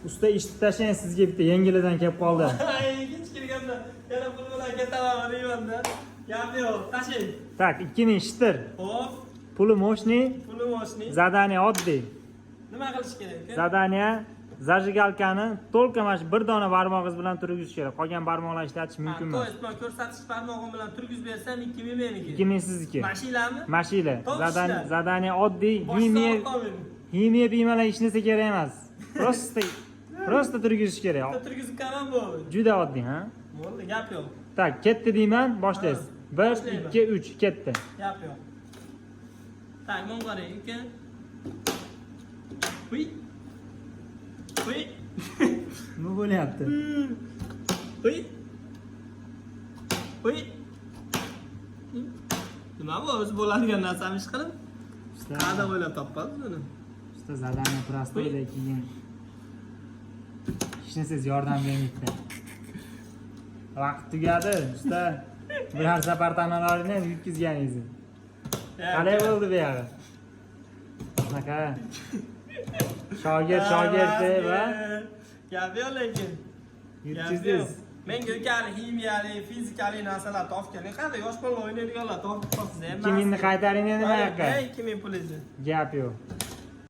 Usta ishni tashlang, sizga bitta yengilidan kelib qoldi. Hech kelganda yana pul bilan ketaman deymanda. Gap yo'q, tashing. Tak, 2000 shtir. Xo'p, Puli moshni, puli moshni. zadaniya oddiy. Nima qilish kerak? Zadaniya zajigalkani to'lqa mana shu bir dona barmog'ingiz bilan turgizish kerak. Qolgan barmoqlarni ishlatish mumkin To emas. есть men ko'rsatish barmog'im bilan turgizib bersam 2000 meniki. 2000 sizniki. Mashinami? Mashina. To'g'ri. Zadaniya oddiy, Boshqa himiya biymalar hech narsa kerak emas. Prosta turgizish kerak. turgizib qaraman bo'ldi. Juda oddiy, ha? Bo'ldi, gap yo'q. Tak, ketdi deyman, boshlaysiz. 1 Boshlayman. 2 3 ketdi. Gap yo'q. Tak, men qarang, uka. Uy. Uy. Nima bo'lyapti? Uy. Uy. Nima bu? O'zi bo'ladigan narsami ish qilib? Qada o'ylab topqansiz buni. Usta zadaniya prostoyda keyin hech narsa yordam bermaydi. Vaqt tugadi, usta. Biror safar tanalarini ham yutkazganingiz. Qalay bo'ldi bu yog'i? Shunaqa. Shogird va gap yo'q lekin. yutkazdingiz. Menga ukali ximiyali, fizikali narsalar topgan. Qanday yosh bola o'ynaydiganlar topib qolsiz ham. 2000 ni qaytaring endi nima yoqqa? 2000 pulingizni. Gap yo'q.